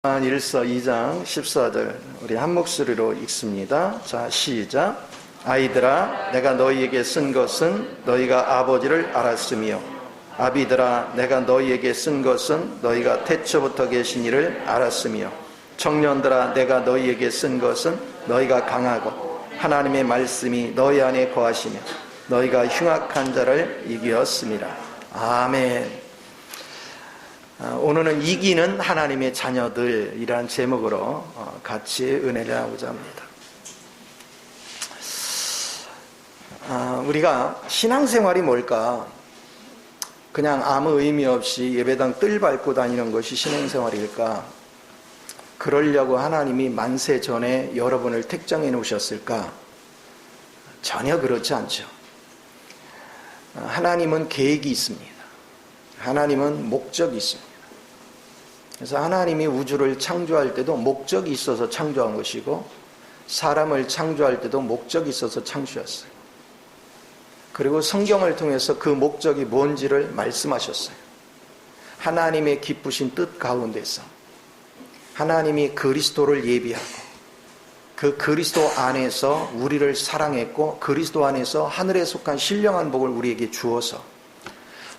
일서 2장 14절 우리 한 목소리로 읽습니다. 자, 시작. 아이들아, 내가 너희에게 쓴 것은 너희가 아버지를 알았으며, 아비들아, 내가 너희에게 쓴 것은 너희가 태초부터 계신 이를 알았으며, 청년들아, 내가 너희에게 쓴 것은 너희가 강하고 하나님의 말씀이 너희 안에 거하시며 너희가 흉악한 자를 이기었습니다. 아멘. 오늘은 이기는 하나님의 자녀들이라는 제목으로 같이 은혜를 나누고자 합니다. 우리가 신앙생활이 뭘까? 그냥 아무 의미 없이 예배당 뜰 밟고 다니는 것이 신앙생활일까? 그러려고 하나님이 만세 전에 여러분을 택정해 놓으셨을까? 전혀 그렇지 않죠. 하나님은 계획이 있습니다. 하나님은 목적이 있습니다. 그래서 하나님이 우주를 창조할 때도 목적이 있어서 창조한 것이고, 사람을 창조할 때도 목적이 있어서 창조했어요. 그리고 성경을 통해서 그 목적이 뭔지를 말씀하셨어요. 하나님의 기쁘신 뜻 가운데서 하나님이 그리스도를 예비하고 그 그리스도 안에서 우리를 사랑했고, 그리스도 안에서 하늘에 속한 신령한 복을 우리에게 주어서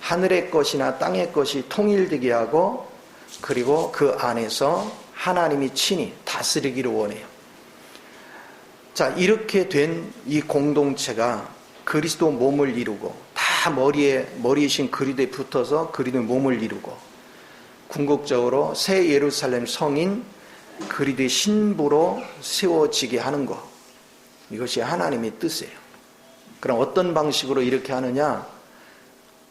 하늘의 것이나 땅의 것이 통일되게 하고, 그리고 그 안에서 하나님이 친히 다스리기를 원해요. 자, 이렇게 된 이 공동체가 그리스도 몸을 이루고, 다 머리이신 그리스도에 붙어서 그리스도의 몸을 이루고, 궁극적으로 새 예루살렘 성인 그리스도의 신부로 세워지게 하는 것, 이것이 하나님의 뜻이에요. 그럼 어떤 방식으로 이렇게 하느냐?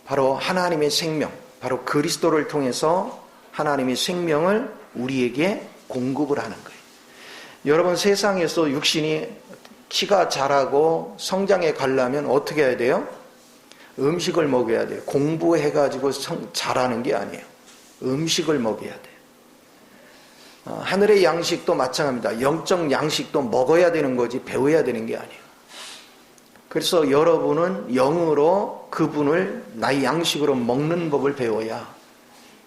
바로 하나님의 생명, 바로 그리스도를 통해서 하나님의 생명을 우리에게 공급을 하는 거예요. 여러분, 세상에서 육신이 키가 자라고 성장해 가려면 어떻게 해야 돼요? 음식을 먹여야 돼요. 공부해가지고 자라는 게 아니에요. 음식을 먹여야 돼요. 하늘의 양식도 마찬가지입니다. 영적 양식도 먹어야 되는 거지 배워야 되는 게 아니에요. 그래서 여러분은 영으로 그분을 나의 양식으로 먹는 법을 배워야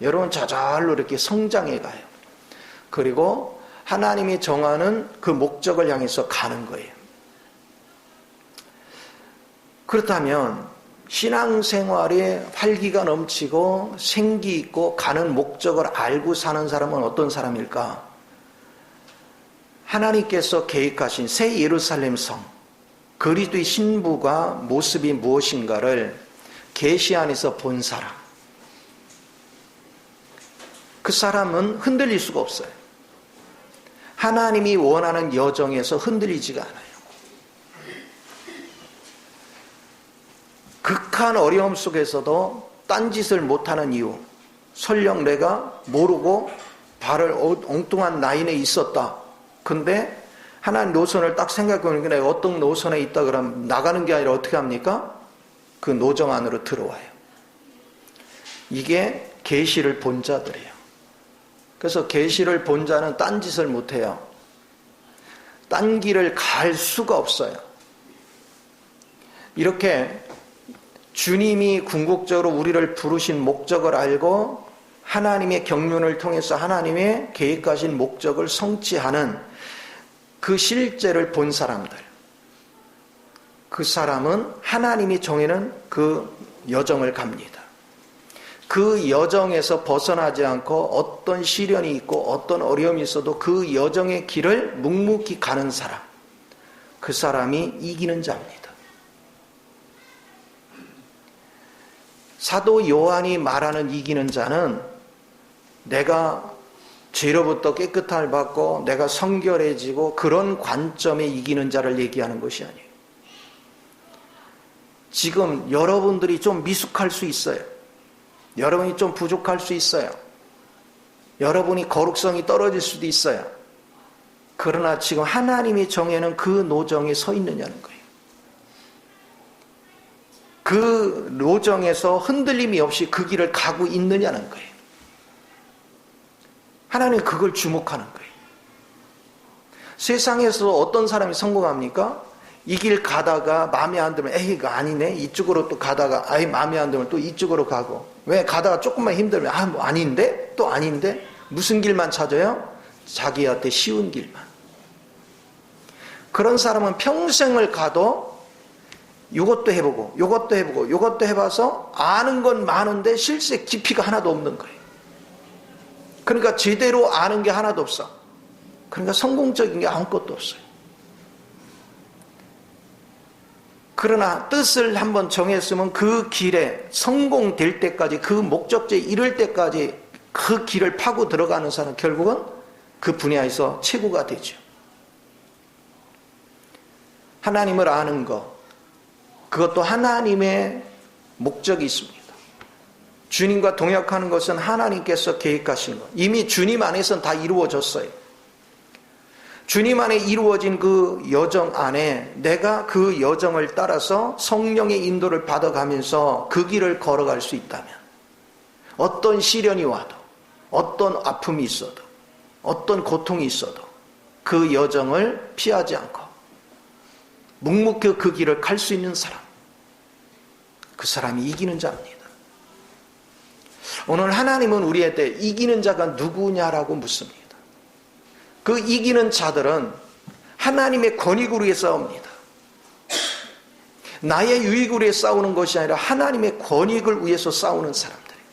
여러분 저절로 이렇게 성장해 가요. 그리고 하나님이 정하는 그 목적을 향해서 가는 거예요. 그렇다면 신앙생활에 활기가 넘치고 생기 있고 가는 목적을 알고 사는 사람은 어떤 사람일까? 하나님께서 계획하신 새 예루살렘 성, 그리스도의 신부가 모습이 무엇인가를 계시 안에서 본 사람, 그 사람은 흔들릴 수가 없어요. 하나님이 원하는 여정에서 흔들리지가 않아요. 극한 어려움 속에서도 딴짓을 못하는 이유, 설령 내가 모르고 발을 엉뚱한 라인에 있었다. 근데 하나님 노선을 딱 생각해보니까 내가 어떤 노선에 있다 그러면 나가는 게 아니라 어떻게 합니까? 그 노정 안으로 들어와요. 이게 계시를 본 자들이에요. 그래서 계시를 본 자는 딴짓을 못해요. 딴 길을 갈 수가 없어요. 이렇게 주님이 궁극적으로 우리를 부르신 목적을 알고 하나님의 경륜을 통해서 하나님의 계획하신 목적을 성취하는 그 실제를 본 사람들, 그 사람은 하나님이 정해놓은 그 여정을 갑니다. 그 여정에서 벗어나지 않고 어떤 시련이 있고 어떤 어려움이 있어도 그 여정의 길을 묵묵히 가는 사람, 그 사람이 이기는 자입니다. 사도 요한이 말하는 이기는 자는 내가 죄로부터 깨끗함을 받고 내가 성결해지고 그런 관점에 이기는 자를 얘기하는 것이 아니에요. 지금 여러분들이 좀 미숙할 수 있어요. 여러분이 좀 부족할 수 있어요. 여러분이 거룩성이 떨어질 수도 있어요. 그러나 지금 하나님이 정해놓은 그 노정에 서 있느냐는 거예요. 그 노정에서 흔들림이 없이 그 길을 가고 있느냐는 거예요. 하나님은 그걸 주목하는 거예요. 세상에서 어떤 사람이 성공합니까? 이 길 가다가 마음에 안 들면 에이 이거 아니네, 이쪽으로 또 가다가 아이 마음에 안 들면 또 이쪽으로 가고, 왜 가다가 조금만 힘들면 뭐 아닌데 또 아닌데 무슨 길만 찾아요? 자기한테 쉬운 길만. 그런 사람은 평생을 가도 이것도 해보고 이것도 해보고 이것도 해봐서 아는 건 많은데 실제 깊이가 하나도 없는 거예요. 그러니까 제대로 아는 게 하나도 없어. 그러니까 성공적인 게 아무것도 없어요. 그러나 뜻을 한번 정했으면 그 길에 성공될 때까지, 그 목적지에 이를 때까지 그 길을 파고 들어가는 사람은 결국은 그 분야에서 최고가 되죠. 하나님을 아는 것, 그것도 하나님의 목적이 있습니다. 주님과 동역하는 것은 하나님께서 계획하신 것. 이미 주님 안에서는 다 이루어졌어요. 주님 안에 이루어진 그 여정 안에 내가 그 여정을 따라서 성령의 인도를 받아가면서 그 길을 걸어갈 수 있다면, 어떤 시련이 와도, 어떤 아픔이 있어도, 어떤 고통이 있어도 그 여정을 피하지 않고 묵묵히 그 길을 갈 수 있는 사람, 그 사람이 이기는 자입니다. 오늘 하나님은 우리한테 이기는 자가 누구냐라고 묻습니다. 그 이기는 자들은 하나님의 권익을 위해 싸웁니다. 나의 유익을 위해 싸우는 것이 아니라 하나님의 권익을 위해서 싸우는 사람들이에요.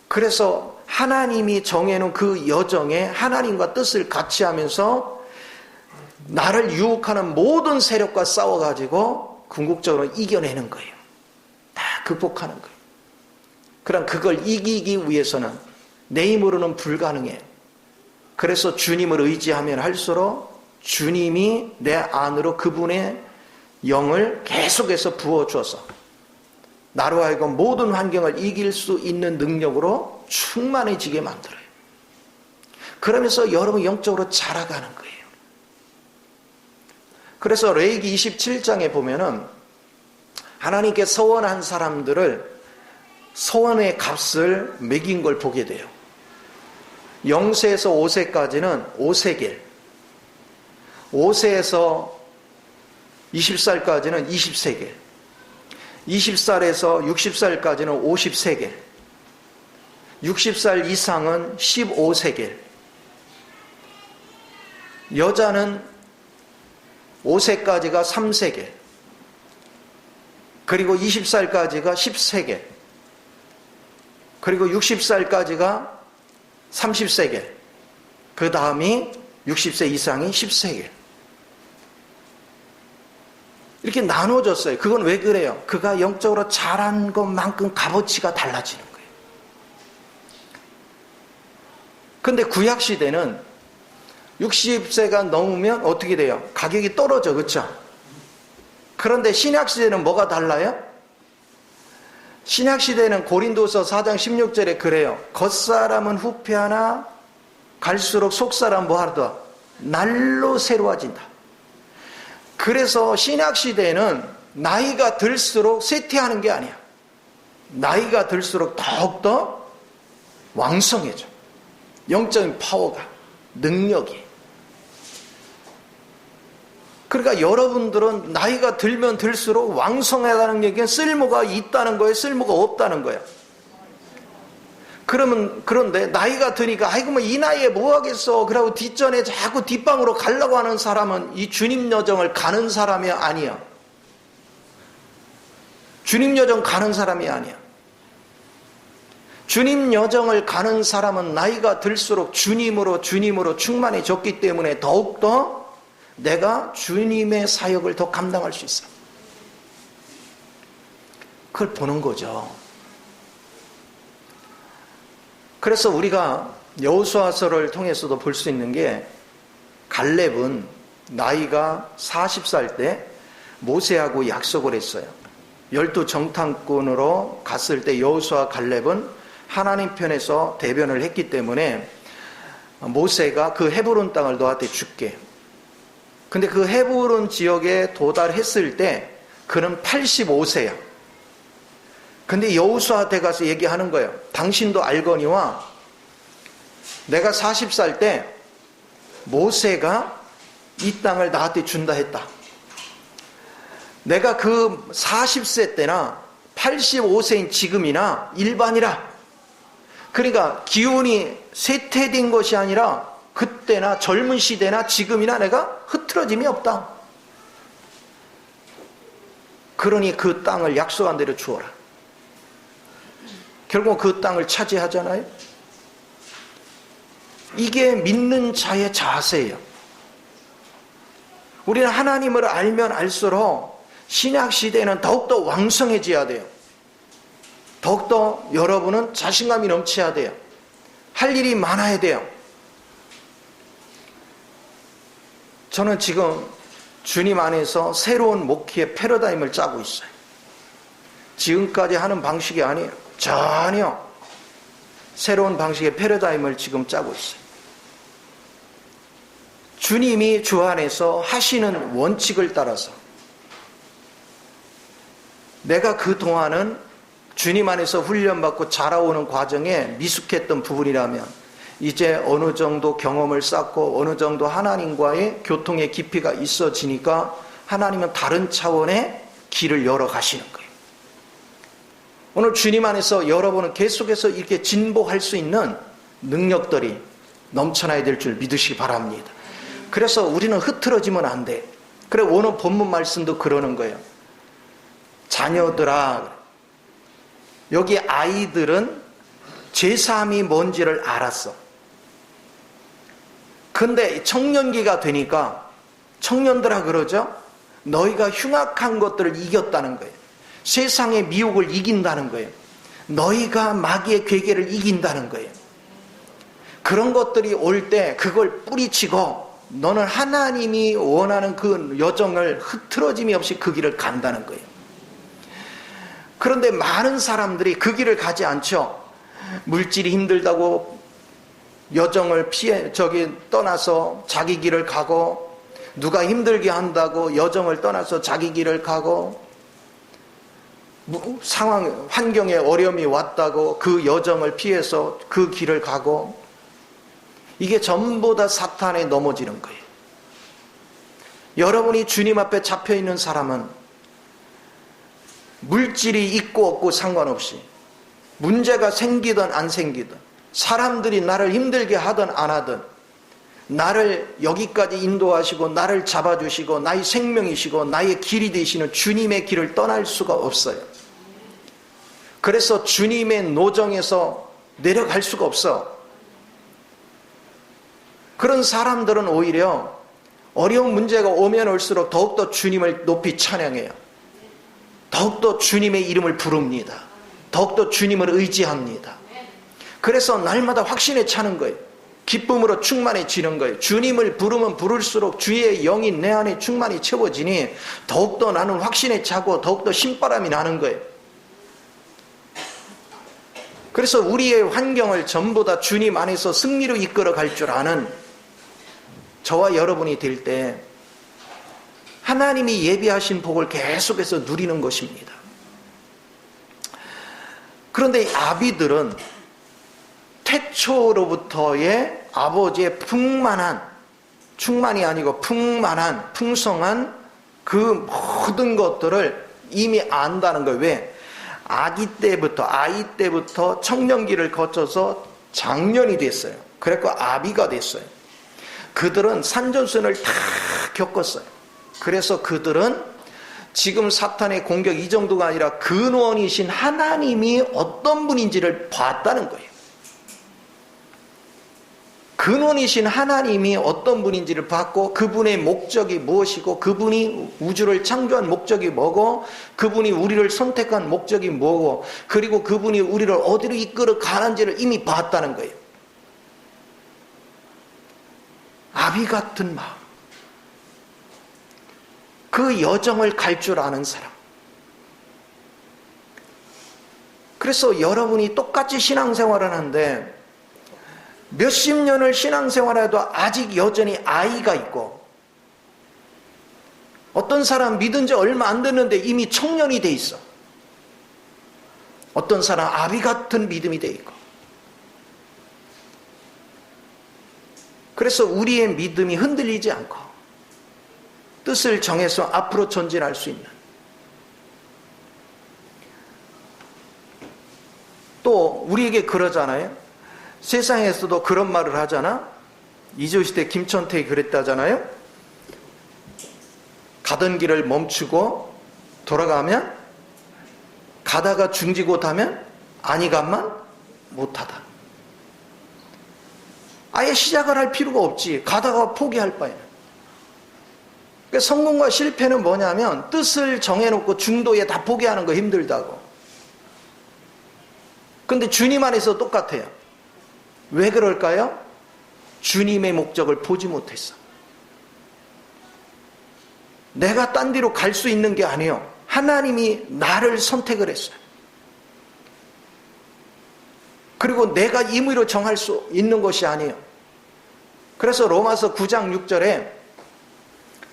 그래서 하나님이 정해놓은 그 여정에 하나님과 뜻을 같이 하면서 나를 유혹하는 모든 세력과 싸워가지고 궁극적으로 이겨내는 거예요. 다 극복하는 거예요. 그럼 그걸 이기기 위해서는 내 힘으로는 불가능해요. 그래서 주님을 의지하면 할수록 주님이 내 안으로 그분의 영을 계속해서 부어줘서 나로 하여금 모든 환경을 이길 수 있는 능력으로 충만해지게 만들어요. 그러면서 여러분 영적으로 자라가는 거예요. 그래서 레위기 27장에 보면은 하나님께 서원한 사람들을 서원의 값을 매긴 걸 보게 돼요. 0세에서 5세까지는 5세겔, 5세에서 20살까지는 20세겔, 20살에서 60살까지는 50세겔, 60살 이상은 15세겔, 여자는 5세까지가 3세겔, 그리고 20살까지가 10세겔, 그리고 60살까지가 30세겔, 그 다음이 60세 이상이 10세겔. 이렇게 나눠졌어요. 그건 왜 그래요? 그가 영적으로 자란 것만큼 값어치가 달라지는 거예요. 근데 구약시대는 60세가 넘으면 어떻게 돼요? 가격이 떨어져, 그렇죠? 그런데 신약시대는 뭐가 달라요? 신약시대는 고린도서 4장 16절에 그래요. 겉사람은 후패하나 갈수록 속사람 뭐하다? 날로 새로워진다. 그래서 신약시대는 나이가 들수록 쇠퇴하는 게 아니야. 나이가 들수록 더욱더 왕성해져. 영적인 파워가, 능력이. 그러니까 여러분들은 나이가 들면 들수록 왕성하다는 얘기는 쓸모가 있다는 거예요? 쓸모가 없다는 거예요? 그런데 나이가 드니까 아이고 뭐 이 나이에 뭐 하겠어 그러고 뒷전에 자꾸 뒷방으로 가려고 하는 사람은 이 주님 여정을 가는 사람이 아니야. 주님 여정 가는 사람이 아니야. 주님 여정을 가는 사람은 나이가 들수록 주님으로 충만해졌기 때문에 더욱더 내가 주님의 사역을 더 감당할 수 있어. 그걸 보는 거죠. 그래서 우리가 여호수아서를 통해서도 볼 수 있는 게 갈렙은 나이가 40살 때 모세하고 약속을 했어요. 12정탐꾼으로 갔을 때 여호수아 갈렙은 하나님 편에서 대변을 했기 때문에 모세가 그 헤브론 땅을 너한테 줄게. 근데 그 헤브론 지역에 도달했을 때 그는 85세야. 근데 여호수아한테 가서 얘기하는 거예요. 당신도 알거니와 내가 40살 때 모세가 이 땅을 나한테 준다 했다. 내가 그 40세 때나 85세인 지금이나 일반이라 그러니까 기운이 쇠퇴된 것이 아니라 그때나 젊은 시대나 지금이나 내가 흐트러짐이 없다. 그러니 그 땅을 약속한 대로 주어라. 결국 그 땅을 차지하잖아요. 이게 믿는 자의 자세예요. 우리는 하나님을 알면 알수록 신약 시대에는 더욱더 왕성해져야 돼요. 더욱더 여러분은 자신감이 넘쳐야 돼요. 할 일이 많아야 돼요. 저는 지금 주님 안에서 새로운 목회의 패러다임을 짜고 있어요. 지금까지 하는 방식이 아니에요. 전혀 새로운 방식의 패러다임을 지금 짜고 있어요. 주님이 주 안에서 하시는 원칙을 따라서 내가 그동안은 주님 안에서 훈련받고 자라오는 과정에 미숙했던 부분이라면 이제 어느 정도 경험을 쌓고 어느 정도 하나님과의 교통의 깊이가 있어지니까 하나님은 다른 차원의 길을 열어 가시는 거예요. 오늘 주님 안에서 여러분은 계속해서 이렇게 진보할 수 있는 능력들이 넘쳐나야 될 줄 믿으시기 바랍니다. 그래서 우리는 흐트러지면 안 돼. 그래 오늘 본문 말씀도 그러는 거예요. 자녀들아, 여기 아이들은 제3이 뭔지를 알았어. 근데 청년기가 되니까 청년들아 그러죠. 너희가 흉악한 것들을 이겼다는 거예요. 세상의 미혹을 이긴다는 거예요. 너희가 마귀의 괴계를 이긴다는 거예요. 그런 것들이 올 때 그걸 뿌리치고 너는 하나님이 원하는 그 여정을 흐트러짐이 없이 그 길을 간다는 거예요. 그런데 많은 사람들이 그 길을 가지 않죠. 물질이 힘들다고 여정을 떠나서 자기 길을 가고, 누가 힘들게 한다고 여정을 떠나서 자기 길을 가고, 환경에 어려움이 왔다고 그 여정을 피해서 그 길을 가고, 이게 전부 다 사탄에 넘어지는 거예요. 여러분이 주님 앞에 잡혀있는 사람은 물질이 있고 없고 상관없이, 문제가 생기든 안 생기든, 사람들이 나를 힘들게 하든 안 하든, 나를 여기까지 인도하시고 나를 잡아주시고 나의 생명이시고 나의 길이 되시는 주님의 길을 떠날 수가 없어요. 그래서 주님의 노정에서 내려갈 수가 없어. 그런 사람들은 오히려 어려운 문제가 오면 올수록 더욱더 주님을 높이 찬양해요. 더욱더 주님의 이름을 부릅니다. 더욱더 주님을 의지합니다. 그래서 날마다 확신에 차는 거예요. 기쁨으로 충만해지는 거예요. 주님을 부르면 부를수록 주의 영이 내 안에 충만히 채워지니 더욱더 나는 확신에 차고 더욱더 신바람이 나는 거예요. 그래서 우리의 환경을 전부 다 주님 안에서 승리로 이끌어 갈 줄 아는 저와 여러분이 될 때 하나님이 예비하신 복을 계속해서 누리는 것입니다. 그런데 이 아비들은 태초로부터의 아버지의 충만이 아니고 풍성한 그 모든 것들을 이미 안다는 거예요. 왜? 아이 때부터 청년기를 거쳐서 장년이 됐어요. 그래서 아비가 됐어요. 그들은 산전수전을 다 겪었어요. 그래서 그들은 지금 사탄의 공격 이 정도가 아니라 근원이신 하나님이 어떤 분인지를 봤다는 거예요. 근원이신 하나님이 어떤 분인지를 봤고, 그분의 목적이 무엇이고, 그분이 우주를 창조한 목적이 뭐고, 그분이 우리를 선택한 목적이 뭐고, 그리고 그분이 우리를 어디로 이끌어 가는지를 이미 봤다는 거예요. 아비 같은 마음, 그 여정을 갈 줄 아는 사람. 그래서 여러분이 똑같이 신앙생활을 하는데 몇십 년을 신앙생활해도 아직 여전히 아이가 있고, 어떤 사람 믿은 지 얼마 안 됐는데 이미 청년이 돼 있어. 어떤 사람 아비 같은 믿음이 돼 있고. 그래서 우리의 믿음이 흔들리지 않고 뜻을 정해서 앞으로 전진할 수 있는, 또 우리에게 그러잖아요. 세상에서도 그런 말을 하잖아. 이조시대 김천택이 그랬다잖아요. 가던 길을 멈추고 돌아가면, 가다가 중지못하면 아니 간만 못하다. 아예 시작을 할 필요가 없지. 가다가 포기할 바에는. 그러니까 성공과 실패는 뭐냐면 뜻을 정해놓고 중도에 다 포기하는 거 힘들다고. 근데 주님 안에서 똑같아요. 왜 그럴까요? 주님의 목적을 보지 못했어. 내가 딴 데로 갈 수 있는 게 아니에요. 하나님이 나를 선택을 했어요. 그리고 내가 임의로 정할 수 있는 것이 아니에요. 그래서 로마서 9장 6절에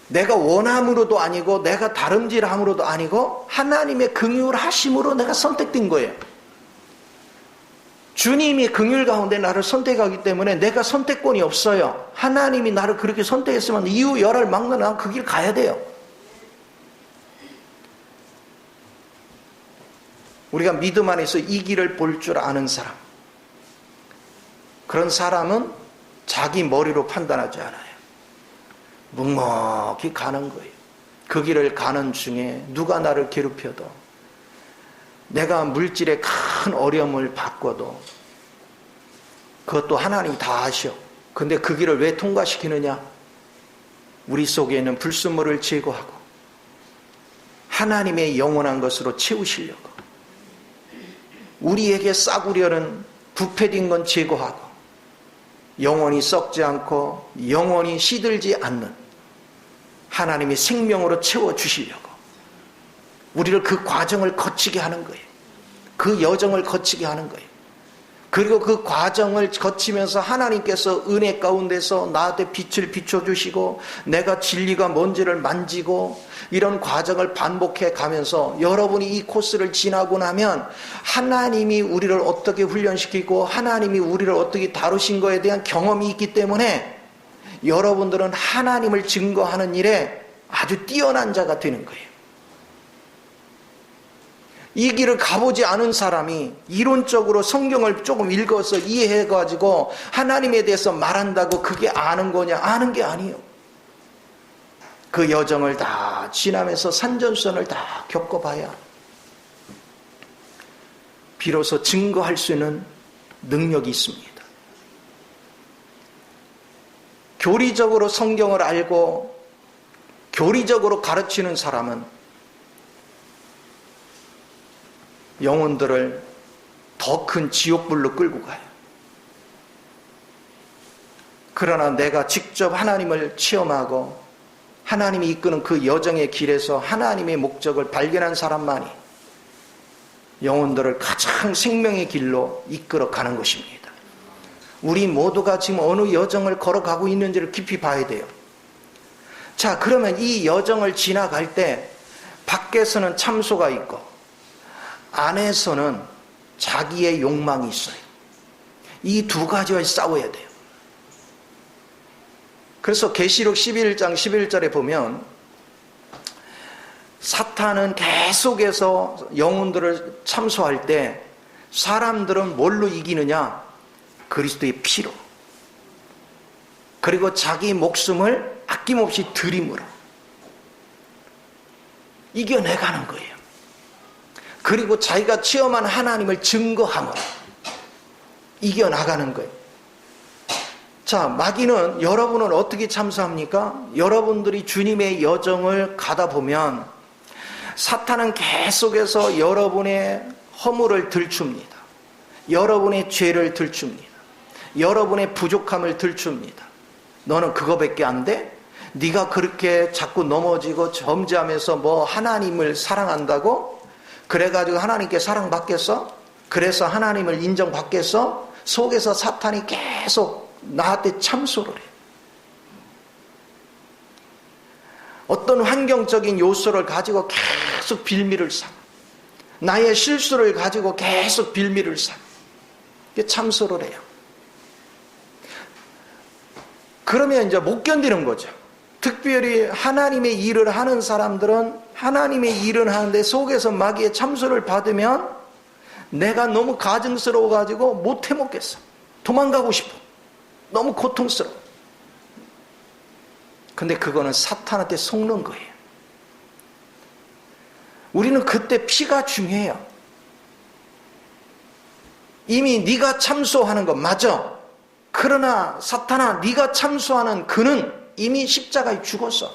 내가 원함으로도 아니고 내가 다름질함으로도 아니고 하나님의 긍휼하심으로 내가 선택된 거예요. 주님이 긍휼 가운데 나를 선택하기 때문에 내가 선택권이 없어요. 하나님이 나를 그렇게 선택했으면 이유 열을 막는 난 그 길 가야 돼요. 우리가 믿음 안에서 이 길을 볼 줄 아는 사람, 그런 사람은 자기 머리로 판단하지 않아요. 묵묵히 가는 거예요. 그 길을 가는 중에 누가 나를 괴롭혀도, 내가 물질에 큰 어려움을 받고도 그것도 하나님이 다 아셔. 근데 그 길을 왜 통과시키느냐? 우리 속에 있는 불순물을 제거하고 하나님의 영원한 것으로 채우시려고. 우리에게 싸구려는 부패된 건 제거하고 영원히 썩지 않고 영원히 시들지 않는 하나님의 생명으로 채워주시려고 우리를 그 과정을 거치게 하는 거예요. 그 여정을 거치게 하는 거예요. 그리고 그 과정을 거치면서 하나님께서 은혜 가운데서 나한테 빛을 비춰주시고 내가 진리가 뭔지를 만지고 이런 과정을 반복해 가면서 여러분이 이 코스를 지나고 나면 하나님이 우리를 어떻게 훈련시키고 하나님이 우리를 어떻게 다루신 거에 대한 경험이 있기 때문에 여러분들은 하나님을 증거하는 일에 아주 뛰어난 자가 되는 거예요. 이 길을 가보지 않은 사람이 이론적으로 성경을 조금 읽어서 이해해가지고 하나님에 대해서 말한다고 그게 아는 거냐? 아는 게 아니에요. 그 여정을 다 지나면서 산전수전을 다 겪어봐야 비로소 증거할 수 있는 능력이 있습니다. 교리적으로 성경을 알고 교리적으로 가르치는 사람은 영혼들을 더 큰 지옥불로 끌고 가요. 그러나 내가 직접 하나님을 체험하고 하나님이 이끄는 그 여정의 길에서 하나님의 목적을 발견한 사람만이 영혼들을 가장 생명의 길로 이끌어 가는 것입니다. 우리 모두가 지금 어느 여정을 걸어가고 있는지를 깊이 봐야 돼요. 자, 그러면 이 여정을 지나갈 때 밖에서는 참소가 있고 안에서는 자기의 욕망이 있어요. 이 두 가지와 싸워야 돼요. 그래서 계시록 11장 11절에 보면 사탄은 계속해서 영혼들을 참소할 때 사람들은 뭘로 이기느냐? 그리스도의 피로. 그리고 자기 목숨을 아낌없이 들임으로 이겨내가는 거예요. 그리고 자기가 체험한 하나님을 증거함으로 이겨나가는 거예요. 자, 마귀는 여러분은 어떻게 참수합니까? 여러분들이 주님의 여정을 가다 보면 사탄은 계속해서 여러분의 허물을 들춥니다. 여러분의 죄를 들춥니다. 여러분의 부족함을 들춥니다. 너는 그거밖에 안 돼? 네가 그렇게 자꾸 넘어지고 범죄하면서 뭐 하나님을 사랑한다고? 그래가지고 하나님께 사랑받겠어? 그래서 하나님을 인정받겠어? 속에서 사탄이 계속 나한테 참소를 해요. 어떤 환경적인 요소를 가지고 계속 빌미를 삼아. 나의 실수를 가지고 계속 빌미를 삼아. 참소를 해요. 그러면 이제 못 견디는 거죠. 특별히 하나님의 일을 하는 사람들은 하나님의 일을 하는데 속에서 마귀의 참소를 받으면 내가 너무 가증스러워가지고 못 해먹겠어. 도망가고 싶어. 너무 고통스러워. 근데 그거는 사탄한테 속는 거예요. 우리는 그때 피가 중요해요. 이미 네가 참소하는 거 맞아. 그러나 사탄아, 네가 참소하는 그는 이미 십자가에 죽었어.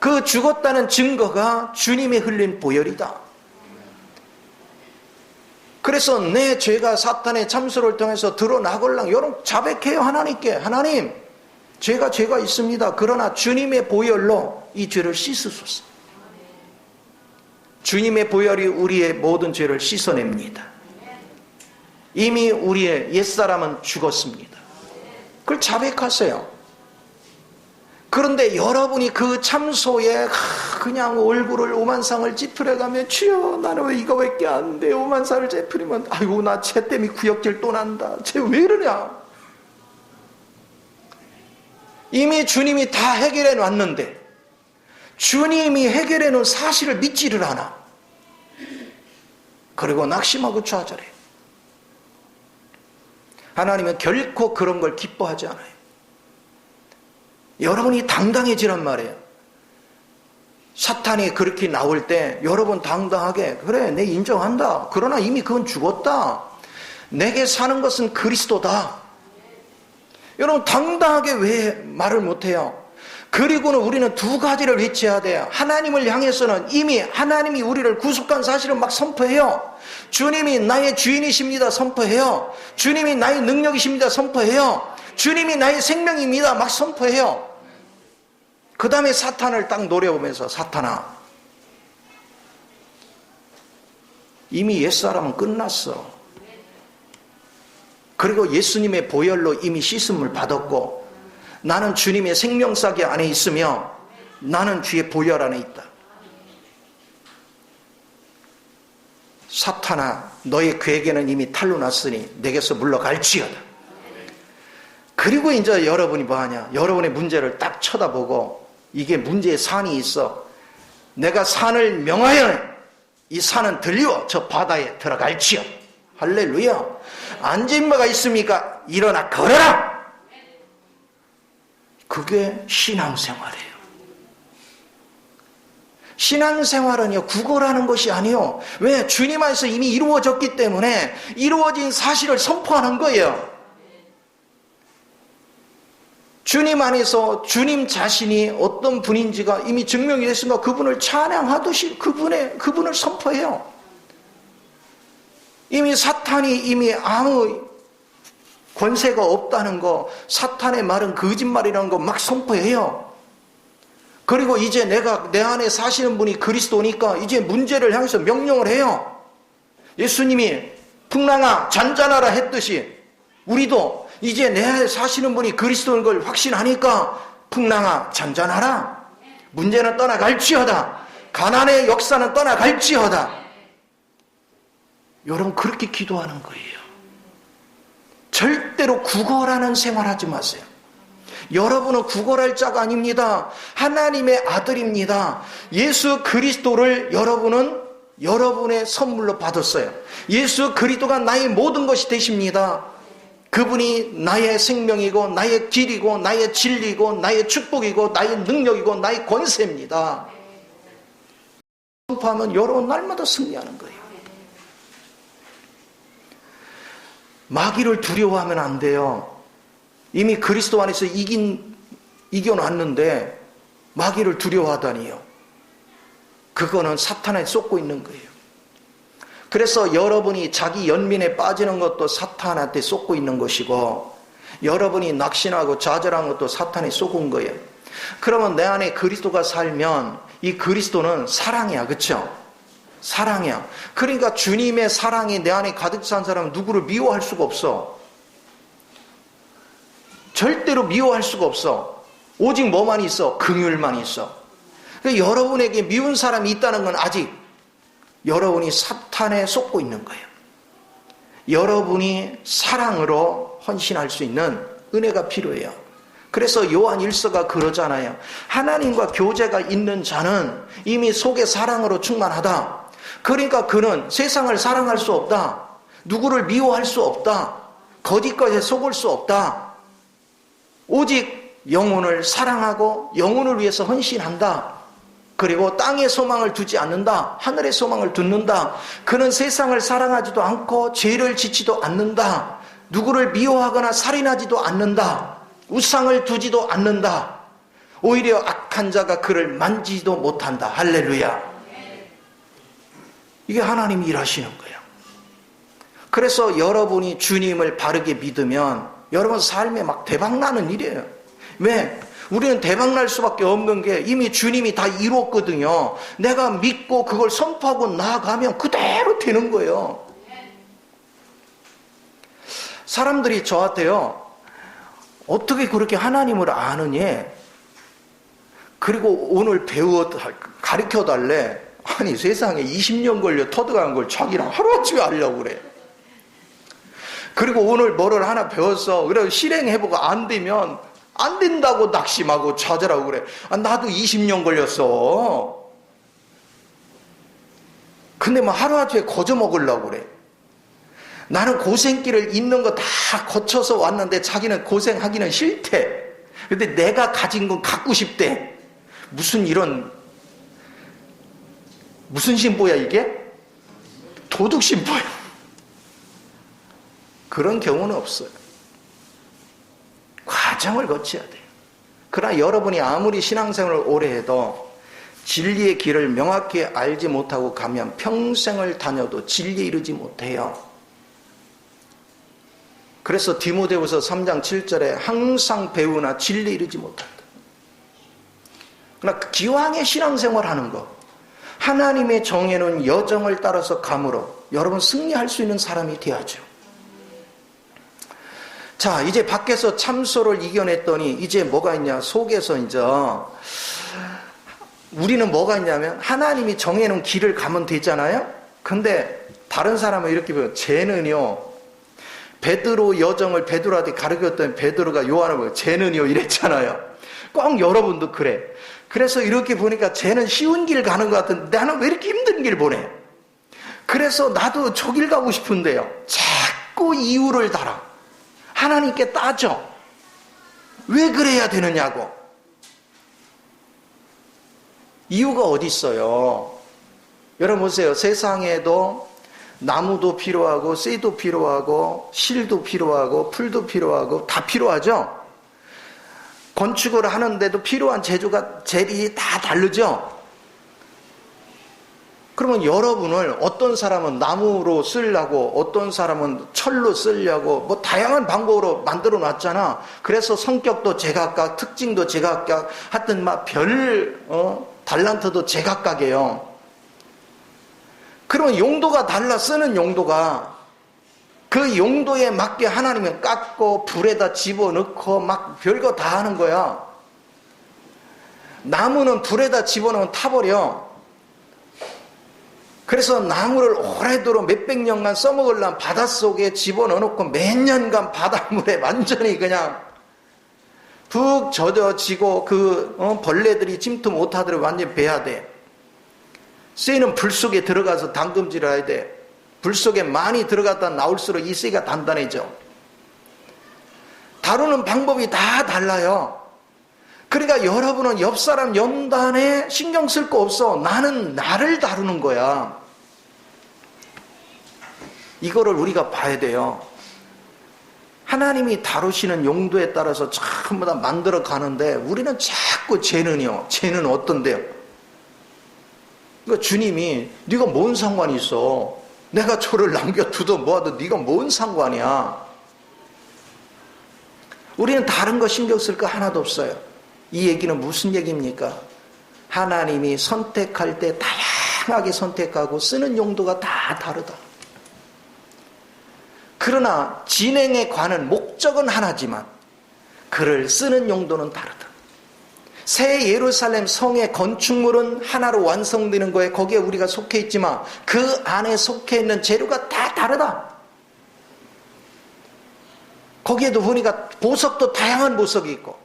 그 죽었다는 증거가 주님이 흘린 보혈이다. 그래서 내 죄가 사탄의 참소를 통해서 드러나걸랑 여러분 자백해요. 하나님께. 하나님, 죄가 있습니다. 그러나 주님의 보혈로 이 죄를 씻으소서. 주님의 보혈이 우리의 모든 죄를 씻어냅니다. 이미 우리의 옛사람은 죽었습니다. 그걸 자백하세요. 그런데 여러분이 그 참소에 그냥 얼굴을 오만상을 찌푸려가며 주여 나는 왜 이거밖에 안 돼. 오만상을 찌푸리면 아이고 나 쟤 때문에 구역질 또 난다. 쟤 왜 이러냐. 이미 주님이 다 해결해 놨는데 주님이 해결해 놓은 사실을 믿지를 않아. 그리고 낙심하고 좌절해. 하나님은 결코 그런 걸 기뻐하지 않아요. 여러분이 당당해지란 말이에요. 사탄이 그렇게 나올 때 여러분 당당하게 그래 내 인정한다. 그러나 이미 그건 죽었다. 내게 사는 것은 그리스도다. 여러분 당당하게 왜 말을 못해요? 그리고는 우리는 두 가지를 외쳐야 돼요. 하나님을 향해서는 이미 하나님이 우리를 구속한 사실을 막 선포해요. 주님이 나의 주인이십니다. 선포해요. 주님이 나의 능력이십니다. 선포해요. 주님이 나의 생명입니다. 막 선포해요. 그 다음에 사탄을 딱 노려보면서 사탄아, 이미 옛사람은 끝났어. 그리고 예수님의 보혈로 이미 씻음을 받았고 나는 주님의 생명사기 안에 있으며 나는 주의 보혈 안에 있다. 사탄아, 너의 괴계는 이미 탄로 났으니 내게서 물러갈지어다. 그리고 이제 여러분이 뭐하냐? 여러분의 문제를 딱 쳐다보고 이게 문제의 산이 있어. 내가 산을 명하여 이 산은 들리워 저 바다에 들어갈지어. 할렐루야. 앉은 바가 있습니까? 일어나 걸어라. 그게 신앙생활이에요. 신앙생활은요 구걸하는 것이 아니요. 왜? 주님 안에서 이미 이루어졌기 때문에 이루어진 사실을 선포하는 거예요. 주님 안에서 주님 자신이 어떤 분인지가 이미 증명이 됐으니까 그분을 찬양하듯이 그분을 선포해요. 이미 사탄이 이미 아무 권세가 없다는 거, 사탄의 말은 거짓말이라는 거 막 선포해요. 그리고 이제 내 안에 사시는 분이 그리스도니까 이제 문제를 향해서 명령을 해요. 예수님이 풍랑아 잔잔하라 했듯이 우리도 이제 내 안에 사시는 분이 그리스도인 걸 확신하니까 풍랑아 잔잔하라. 문제는 떠나갈지어다. 가난의 역사는 떠나갈지어다. 여러분 그렇게 기도하는 거예요. 절대로 구걸하는 생활하지 마세요. 여러분은 구걸할 자가 아닙니다. 하나님의 아들입니다. 예수 그리스도를 여러분은 여러분의 선물로 받았어요. 예수 그리스도가 나의 모든 것이 되십니다. 그분이 나의 생명이고 나의 길이고 나의 진리고 나의 축복이고 나의 능력이고 나의 권세입니다. 선포하면 여러분 날마다 승리하는 거예요. 마귀를 두려워하면 안 돼요. 이미 그리스도 안에서 이겨놨는데 마귀를 두려워하다니요. 그거는 사탄에 쏟고 있는 거예요. 그래서 여러분이 자기 연민에 빠지는 것도 사탄한테 쏟고 있는 것이고 여러분이 낙심하고 좌절한 것도 사탄에 쏟은 거예요. 그러면 내 안에 그리스도가 살면 이 그리스도는 사랑이야. 그렇죠? 사랑이야. 그러니까 주님의 사랑이 내 안에 가득 찬 사람은 누구를 미워할 수가 없어. 절대로 미워할 수가 없어. 오직 뭐만 있어? 긍휼만 있어. 그러니까 여러분에게 미운 사람이 있다는 건 아직 여러분이 사탄에 쏟고 있는 거예요. 여러분이 사랑으로 헌신할 수 있는 은혜가 필요해요. 그래서 요한 1서가 그러잖아요. 하나님과 교제가 있는 자는 이미 속에 사랑으로 충만하다. 그러니까 그는 세상을 사랑할 수 없다. 누구를 미워할 수 없다. 거짓것에 속을 수 없다. 오직 영혼을 사랑하고 영혼을 위해서 헌신한다. 그리고 땅에 소망을 두지 않는다. 하늘의 소망을 두는다. 그는 세상을 사랑하지도 않고 죄를 짓지도 않는다. 누구를 미워하거나 살인하지도 않는다. 우상을 두지도 않는다. 오히려 악한 자가 그를 만지지도 못한다. 할렐루야. 이게 하나님이 일하시는 거예요. 그래서 여러분이 주님을 바르게 믿으면 여러분 삶에 막 대박나는 일이에요. 왜? 우리는 대박날 수밖에 없는 게 이미 주님이 다 이뤘거든요. 내가 믿고 그걸 선포하고 나아가면 그대로 되는 거예요. 사람들이 저한테요, 어떻게 그렇게 하나님을 아느니? 그리고 오늘 가르쳐달래. 아니, 세상에 20년 걸려 터득한 걸 자기랑 하루아침에 하려고 그래. 그리고 오늘 뭐를 하나 배웠어. 그래서 실행해보고 안 되면 안 된다고 낙심하고 좌절하고 그래. 나도 20년 걸렸어. 근데 뭐 하루아침에 거저 먹으려고 그래. 나는 고생길을 있는 거 다 거쳐서 왔는데 자기는 고생하기는 싫대. 근데 내가 가진 건 갖고 싶대. 무슨 신보야 이게? 도둑 신보야. 그런 경우는 없어요. 과정을 거쳐야 돼요. 그러나 여러분이 아무리 신앙생활을 오래 해도 진리의 길을 명확히 알지 못하고 가면 평생을 다녀도 진리에 이르지 못해요. 그래서 디모데후서 3장 7절에 항상 배우나 진리에 이르지 못한다. 그러나 기왕에 신앙생활 하는 거, 하나님의 정해놓은 여정을 따라서 감으로 여러분 승리할 수 있는 사람이 돼야죠. 자, 이제 밖에서 참소를 이겨냈더니 이제 뭐가 있냐? 속에서 이제 우리는 뭐가 있냐면 하나님이 정해놓은 길을 가면 되잖아요. 근데 다른 사람은 이렇게 보여. 쟤는요, 베드로 여정을 베드로한테 가르쳤더니 베드로가 요한을 보고 쟤는요 이랬잖아요. 꼭 여러분도 그래. 그래서 이렇게 보니까 쟤는 쉬운 길 가는 것 같은데 나는 왜 이렇게 힘든 길 보내? 그래서 나도 저 길 가고 싶은데요. 자꾸 이유를 달아. 하나님께 따져. 왜 그래야 되느냐고. 이유가 어디 있어요? 여러분 보세요. 세상에도 나무도 필요하고 쇠도 필요하고 실도 필요하고 풀도 필요하고 다 필요하죠? 건축을 하는데도 필요한 재질이 다 다르죠? 그러면 여러분을 어떤 사람은 나무로 쓰려고 어떤 사람은 철로 쓰려고 뭐 다양한 방법으로 만들어 놨잖아. 그래서 성격도 제각각, 특징도 제각각, 하여튼 막 달란트도 제각각이에요. 그러면 용도가 달라. 쓰는 용도가 그 용도에 맞게 하나님은 깎고 불에다 집어넣고 막 별거 다 하는 거야. 나무는 불에다 집어넣으면 타버려. 그래서 나무를 오래도록 몇백 년간 써먹으려면 바닷속에 집어넣어놓고 몇 년간 바닷물에 완전히 그냥 푹 젖어지고 벌레들이 침투 못하도록 완전히 베야 돼. 쇠는 불 속에 들어가서 담금질을 해야 돼. 불 속에 많이 들어갔다 나올수록 이 쇠가 단단해져. 다루는 방법이 다 달라요. 그러니까 여러분은 옆 사람 연단에 신경 쓸 거 없어. 나는 나를 다루는 거야. 이거를 우리가 봐야 돼요. 하나님이 다루시는 용도에 따라서 전부 다 만들어 가는데 우리는 자꾸 쟤는 어떤데요? 그러니까 주님이 네가 뭔 상관이 있어? 내가 저를 남겨두든 뭐하든 네가 뭔 상관이야? 우리는 다른 거 신경 쓸 거 하나도 없어요. 이 얘기는 무슨 얘기입니까? 하나님이 선택할 때 다양하게 선택하고 쓰는 용도가 다 다르다. 그러나 진행에 관한 목적은 하나지만 그를 쓰는 용도는 다르다. 새 예루살렘 성의 건축물은 하나로 완성되는 거에 거기에 우리가 속해 있지만 그 안에 속해 있는 재료가 다 다르다. 거기에도 보니까 보석도 다양한 보석이 있고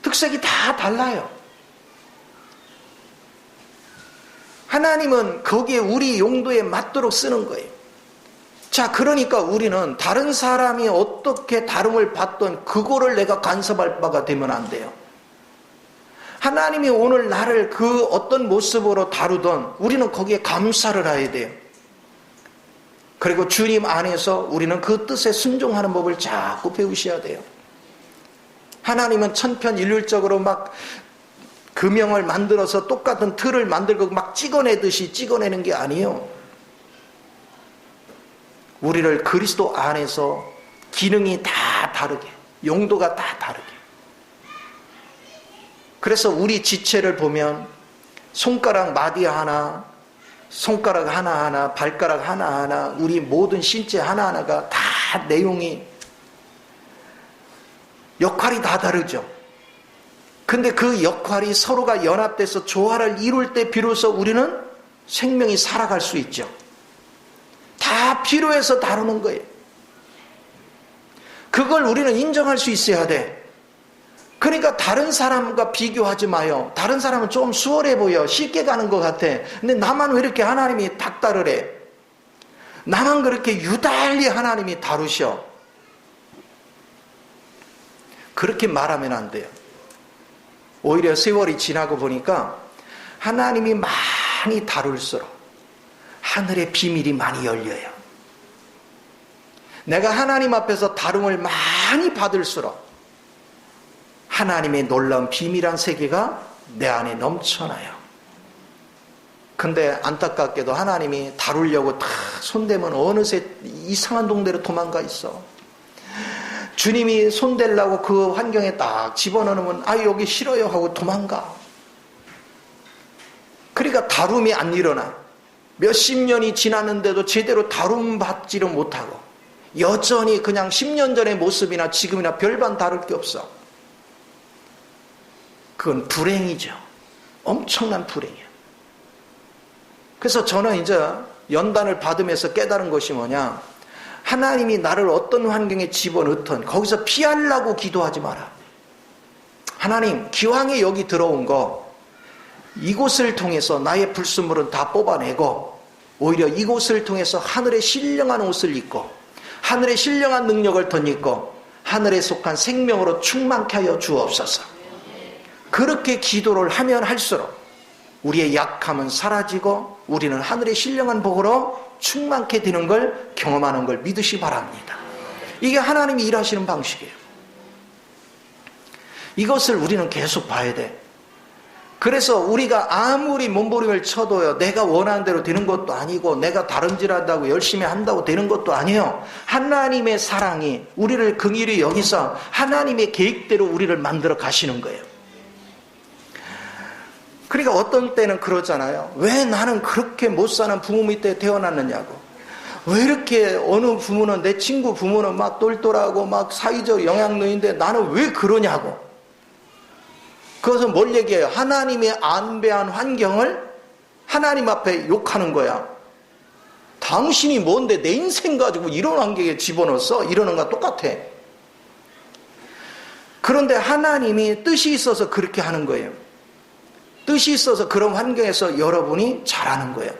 특색이 다 달라요. 하나님은 거기에 우리 용도에 맞도록 쓰는 거예요. 자, 그러니까 우리는 다른 사람이 어떻게 다름을 받던 그거를 내가 간섭할 바가 되면 안 돼요. 하나님이 오늘 나를 그 어떤 모습으로 다루던 우리는 거기에 감사를 해야 돼요. 그리고 주님 안에서 우리는 그 뜻에 순종하는 법을 자꾸 배우셔야 돼요. 하나님은 천편일률적으로 막 금형을 만들어서 똑같은 틀을 만들고 막 찍어내듯이 찍어내는 게 아니에요. 우리를 그리스도 안에서 기능이 다 다르게, 용도가 다 다르게. 그래서 우리 지체를 보면 손가락 마디 하나, 손가락 하나하나, 발가락 하나하나, 우리 모든 신체 하나하나가 다 내용이, 역할이 다 다르죠. 근데 그 역할이 서로가 연합돼서 조화를 이룰 때 비로소 우리는 생명이 살아갈 수 있죠. 다 필요해서 다루는 거예요. 그걸 우리는 인정할 수 있어야 돼. 그러니까 다른 사람과 비교하지 마요. 다른 사람은 좀 수월해 보여. 쉽게 가는 것 같아. 근데 나만 왜 이렇게 하나님이 닥달을 해? 나만 그렇게 유달리 하나님이 다루셔. 그렇게 말하면 안 돼요. 오히려 세월이 지나고 보니까 하나님이 많이 다룰수록 하늘의 비밀이 많이 열려요. 내가 하나님 앞에서 다rum을 많이 받을수록 하나님의 놀라운 비밀한 세계가 내 안에 넘쳐나요. 근데 안타깝게도 하나님이 다루려고 다 손대면 어느새 이상한 동네로 도망가 있어. 주님이 손대려고 그 환경에 딱 집어넣으면 아 여기 싫어요 하고 도망가. 그러니까 다룸이 안 일어나. 몇십 년이 지났는데도 제대로 다룸받지를 못하고 여전히 그냥 10년 전의 모습이나 지금이나 별반 다를 게 없어. 그건 불행이죠. 엄청난 불행이야. 그래서 저는 이제 연단을 받으면서 깨달은 것이 뭐냐, 하나님이 나를 어떤 환경에 집어넣든 거기서 피하려고 기도하지 마라. 하나님, 기왕에 여기 들어온 거 이곳을 통해서 나의 불순물은 다 뽑아내고 오히려 이곳을 통해서 하늘의 신령한 옷을 입고 하늘의 신령한 능력을 덧입고 하늘에 속한 생명으로 충만케 하여 주옵소서. 그렇게 기도를 하면 할수록 우리의 약함은 사라지고 우리는 하늘의 신령한 복으로 충만케 되는 걸 경험하는 걸 믿으시 바랍니다. 이게 하나님이 일하시는 방식이에요. 이것을 우리는 계속 봐야 돼. 그래서 우리가 아무리 몸부림을 쳐도요, 내가 원하는 대로 되는 것도 아니고 내가 다름질한다고 열심히 한다고 되는 것도 아니에요. 하나님의 사랑이 우리를 긍휼히 여기서 하나님의 계획대로 우리를 만들어 가시는 거예요. 그러니까 어떤 때는 그러잖아요. 왜 나는 그렇게 못 사는 부모 밑에 태어났느냐고. 왜 이렇게 어느 부모는, 내 친구 부모는 막 똘똘하고 막 사회적 영향력인데 나는 왜 그러냐고. 그것은 뭘 얘기해요? 하나님의 안배한 환경을 하나님 앞에 욕하는 거야. 당신이 뭔데 내 인생 가지고 이런 환경에 집어넣었어? 이러는 거랑 똑같아. 그런데 하나님이 뜻이 있어서 그렇게 하는 거예요. 뜻이 있어서 그런 환경에서 여러분이 잘하는 거예요.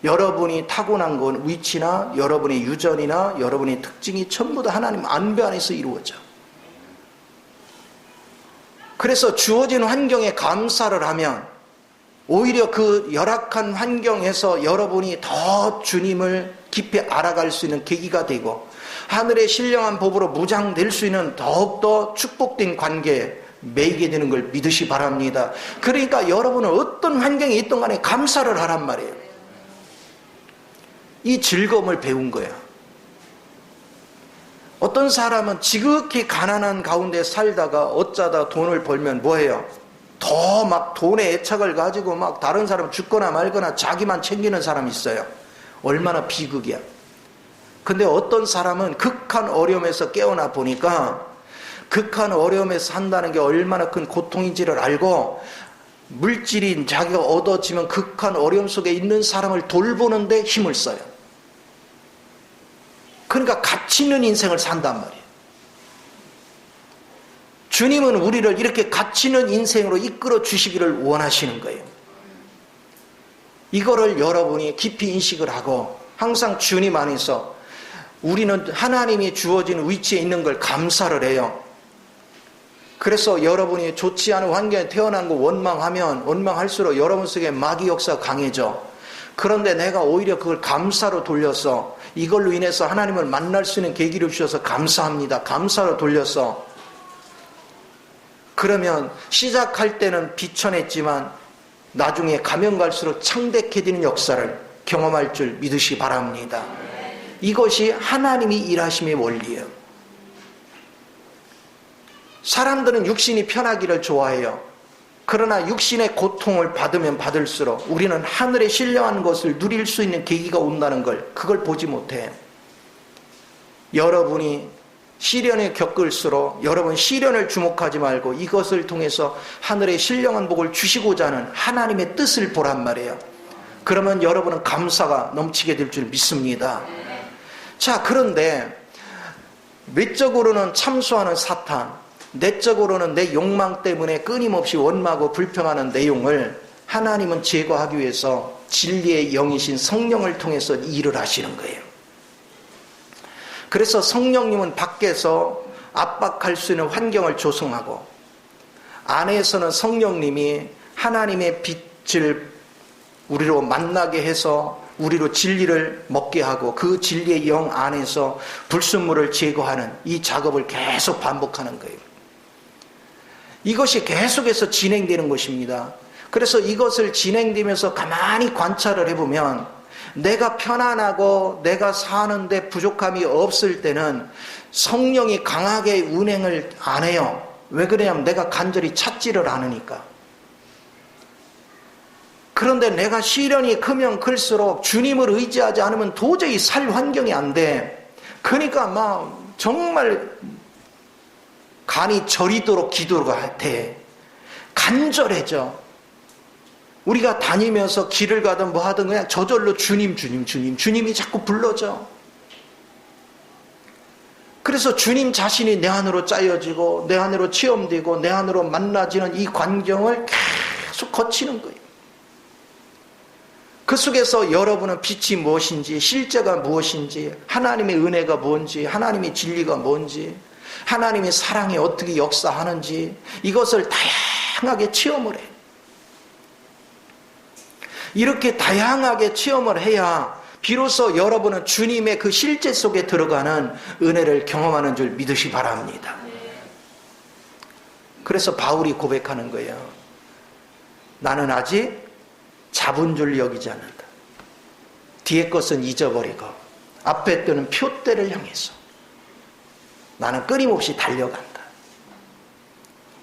여러분이 타고난 건 위치나 여러분의 유전이나 여러분의 특징이 전부 다 하나님 안배 안에서 이루어져. 그래서 주어진 환경에 감사를 하면 오히려 그 열악한 환경에서 여러분이 더 주님을 깊이 알아갈 수 있는 계기가 되고 하늘의 신령한 법으로 무장될 수 있는 더욱더 축복된 관계에 매이게 되는 걸 믿으시 바랍니다. 그러니까 여러분은 어떤 환경에 있든 간에 감사를 하란 말이에요. 이 즐거움을 배운 거야. 어떤 사람은 지극히 가난한 가운데 살다가 어쩌다 돈을 벌면 뭐해요? 더 막 돈에 애착을 가지고 막 다른 사람 죽거나 말거나 자기만 챙기는 사람이 있어요. 얼마나 비극이야. 근데 어떤 사람은 극한 어려움에서 깨어나 보니까 극한 어려움에서 산다는 게 얼마나 큰 고통인지를 알고 물질이 자기가 얻어지면 극한 어려움 속에 있는 사람을 돌보는 데 힘을 써요. 그러니까 가치 있는 인생을 산단 말이에요. 주님은 우리를 이렇게 가치 있는 인생으로 이끌어 주시기를 원하시는 거예요. 이거를 여러분이 깊이 인식을 하고 항상 주님 안에서 우리는 하나님이 주어진 위치에 있는 걸 감사를 해요. 그래서 여러분이 좋지 않은 환경에 태어난 거 원망할수록 여러분 속에 마귀 역사가 강해져. 그런데 내가 오히려 그걸 감사로 돌려서 이걸로 인해서 하나님을 만날 수 있는 계기를 주셔서 감사합니다. 감사로 돌려서 그러면 시작할 때는 비천했지만 나중에 가면 갈수록 창백해지는 역사를 경험할 줄 믿으시기 바랍니다. 이것이 하나님이 일하심의 원리예요. 사람들은 육신이 편하기를 좋아해요. 그러나 육신의 고통을 받으면 받을수록 우리는 하늘의 신령한 것을 누릴 수 있는 계기가 온다는 걸 그걸 보지 못해요. 여러분이 시련을 겪을수록 여러분 시련을 주목하지 말고 이것을 통해서 하늘의 신령한 복을 주시고자 하는 하나님의 뜻을 보란 말이에요. 그러면 여러분은 감사가 넘치게 될 줄 믿습니다. 자, 그런데 외적으로는 참소하는 사탄, 내적으로는 내 욕망 때문에 끊임없이 원망하고 불평하는 내용을 하나님은 제거하기 위해서 진리의 영이신 성령을 통해서 일을 하시는 거예요. 그래서 성령님은 밖에서 압박할 수 있는 환경을 조성하고 안에서는 성령님이 하나님의 빛을 우리로 만나게 해서 우리로 진리를 먹게 하고 그 진리의 영 안에서 불순물을 제거하는 이 작업을 계속 반복하는 거예요. 이것이 계속해서 진행되는 것입니다. 그래서 이것을 진행되면서 가만히 관찰을 해보면 내가 편안하고 내가 사는데 부족함이 없을 때는 성령이 강하게 운행을 안 해요. 왜 그러냐면 내가 간절히 찾지를 않으니까. 그런데 내가 시련이 크면 클수록 주님을 의지하지 않으면 도저히 살 환경이 안 돼. 그러니까 막 정말 간이 저리도록 기도가 돼. 간절해져. 우리가 다니면서 길을 가든 뭐 하든 그냥 저절로 주님이 자꾸 불러줘. 그래서 주님 자신이 내 안으로 짜여지고 내 안으로 체험되고 내 안으로 만나지는 이 광경을 계속 거치는 거예요. 그 속에서 여러분은 빛이 무엇인지, 실제가 무엇인지, 하나님의 은혜가 뭔지, 하나님의 진리가 뭔지, 하나님의 사랑이 어떻게 역사하는지 이것을 다양하게 체험을 해요. 이렇게 다양하게 체험을 해야 비로소 여러분은 주님의 그 실제 속에 들어가는 은혜를 경험하는 줄 믿으시 바랍니다. 그래서 바울이 고백하는 거예요. 나는 아직 잡은 줄 여기지 않는다. 뒤에 것은 잊어버리고 앞에 뜨는 표대를 향해서 나는 끊임없이 달려간다.